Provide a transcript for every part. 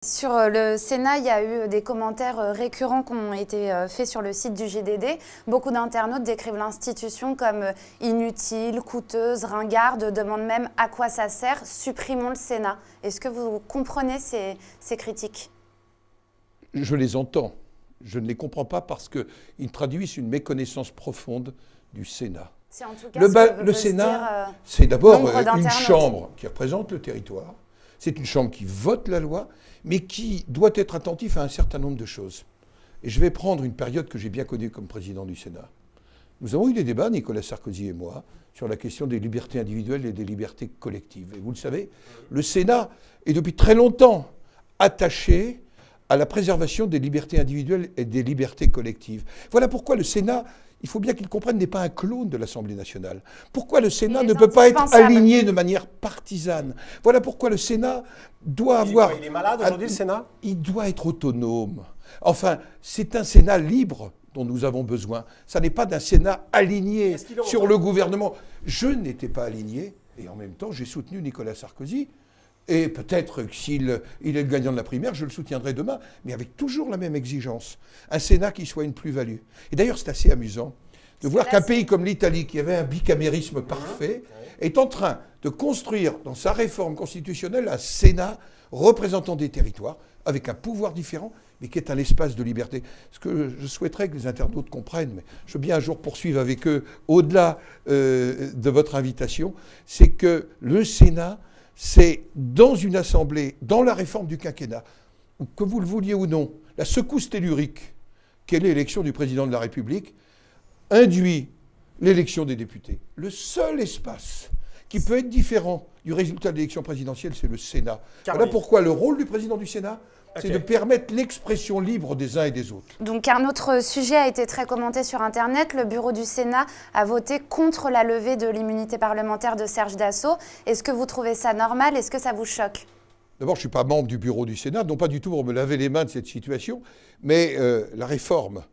Sur le Sénat, il y a eu des commentaires récurrents qui ont été faits sur le site du JDD. Beaucoup d'internautes décrivent l'institution comme inutile, coûteuse, ringarde, demandent même à quoi ça sert. Supprimons le Sénat. Est-ce que vous comprenez ces critiques? Je les entends. Je ne les comprends pas parce qu'ils traduisent une méconnaissance profonde du Sénat. En tout cas, le Sénat, c'est d'abord une chambre qui représente le territoire. C'est une chambre qui vote la loi, mais qui doit être attentif à un certain nombre de choses. Et je vais prendre une période que j'ai bien connue comme président du Sénat. Nous avons eu des débats, Nicolas Sarkozy et moi, sur la question des libertés individuelles et des libertés collectives. Et vous le savez, le Sénat est depuis très longtemps attaché à la préservation des libertés individuelles et des libertés collectives. Voilà pourquoi le Sénat, il faut bien qu'il comprenne, n'est pas un clone de l'Assemblée nationale. Pourquoi le Sénat ne peut pas être aligné de manière partisane. Voilà pourquoi le Sénat doit avoir... Il est malade aujourd'hui, le Sénat? Il doit être autonome. Enfin, c'est un Sénat libre dont nous avons besoin. Ça n'est pas d'un Sénat aligné sur le gouvernement. Je n'étais pas aligné, et en même temps, j'ai soutenu Nicolas Sarkozy. Et peut-être que s'il est le gagnant de la primaire, je le soutiendrai demain, mais avec toujours la même exigence. Un Sénat qui soit une plus-value. Et d'ailleurs, c'est assez amusant de voir qu'un pays comme l'Italie, qui avait un bicamérisme parfait, est en train de construire dans sa réforme constitutionnelle un Sénat représentant des territoires, avec un pouvoir différent, mais qui est un espace de liberté. Ce que je souhaiterais que les internautes comprennent, mais je veux bien un jour poursuivre avec eux, au-delà de votre invitation, c'est que le Sénat, c'est dans une assemblée, dans la réforme du quinquennat, que vous le vouliez ou non, la secousse tellurique qu'est l'élection du président de la République induit l'élection des députés. Le seul espace qui peut être différent du résultat de l'élection présidentielle, c'est le Sénat. Voilà pourquoi le rôle du président du Sénat, c'est de permettre l'expression libre des uns et des autres. Donc un autre sujet a été très commenté sur Internet. Le bureau du Sénat a voté contre la levée de l'immunité parlementaire de Serge Dassault. Est-ce que vous trouvez ça normal? Est-ce que ça vous choque? D'abord, je ne suis pas membre du bureau du Sénat, non pas du tout pour me laver les mains de cette situation, mais la réforme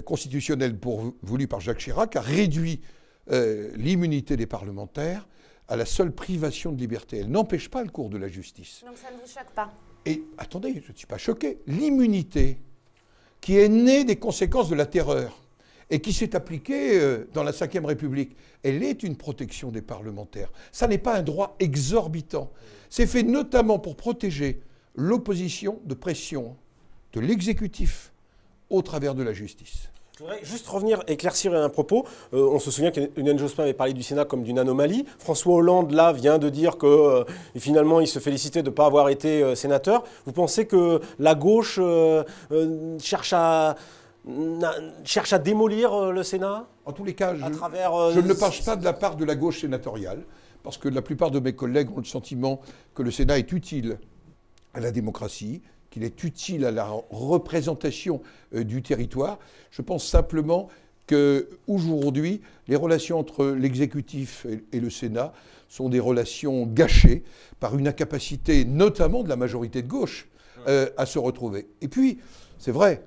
constitutionnelle voulue par Jacques Chirac a réduit l'immunité des parlementaires à la seule privation de liberté. Elle n'empêche pas le cours de la justice. Donc ça ne vous choque pas? Et attendez, je ne suis pas choqué. L'immunité qui est née des conséquences de la terreur et qui s'est appliquée dans la Ve République, elle est une protection des parlementaires. Ça n'est pas un droit exorbitant. C'est fait notamment pour protéger l'opposition de pression de l'exécutif au travers de la justice. Je voudrais juste revenir, éclaircir un propos. On se souvient qu'Emmanuel Jospin avait parlé du Sénat comme d'une anomalie. François Hollande, là, vient de dire que finalement, il se félicitait de ne pas avoir été sénateur. Vous pensez que la gauche cherche à démolir le Sénat? En tous les cas, je ne le pense pas de la part de la gauche sénatoriale, parce que la plupart de mes collègues ont le sentiment que le Sénat est utile à la démocratie, qu'il est utile à la représentation du territoire. Je pense simplement qu'aujourd'hui, les relations entre l'exécutif et le Sénat sont des relations gâchées par une incapacité, notamment de la majorité de gauche, à se retrouver. Et puis, c'est vrai,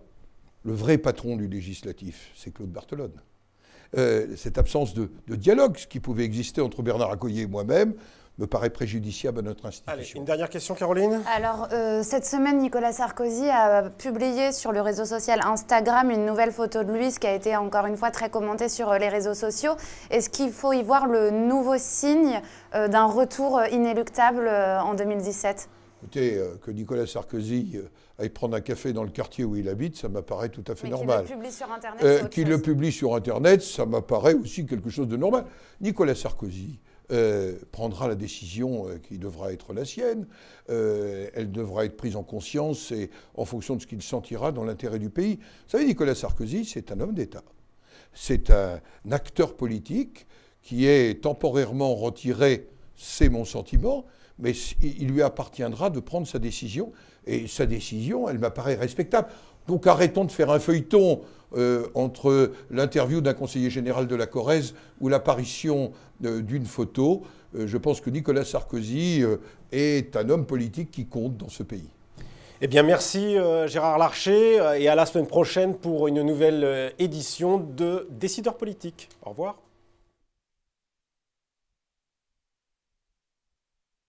le vrai patron du législatif, c'est Claude Barthelone. Cette absence de dialogue, ce qui pouvait exister entre Bernard Accoyer et moi-même, me paraît préjudiciable à notre institution. Allez, une dernière question, Caroline. Alors, cette semaine, Nicolas Sarkozy a publié sur le réseau social Instagram une nouvelle photo de lui, ce qui a été encore une fois très commenté sur les réseaux sociaux. Est-ce qu'il faut y voir le nouveau signe d'un retour inéluctable en 2017 ? Écoutez, que Nicolas Sarkozy aille prendre un café dans le quartier où il habite, ça m'apparaît tout à fait normal. Qu'il le publie sur Internet, qu'il le publie sur Internet, ça m'apparaît aussi quelque chose de normal. Nicolas Sarkozy prendra la décision qui devra être la sienne. Elle devra être prise en conscience et en fonction de ce qu'il sentira dans l'intérêt du pays. Vous savez, Nicolas Sarkozy, c'est un homme d'État. C'est un acteur politique qui est temporairement retiré, c'est mon sentiment, mais il lui appartiendra de prendre sa décision. Et sa décision, elle m'apparaît respectable. Donc arrêtons de faire un feuilleton entre l'interview d'un conseiller général de la Corrèze ou l'apparition d'une photo. Je pense que Nicolas Sarkozy est un homme politique qui compte dans ce pays. Eh bien, merci Gérard Larcher et à la semaine prochaine pour une nouvelle édition de Décideurs politiques. Au revoir.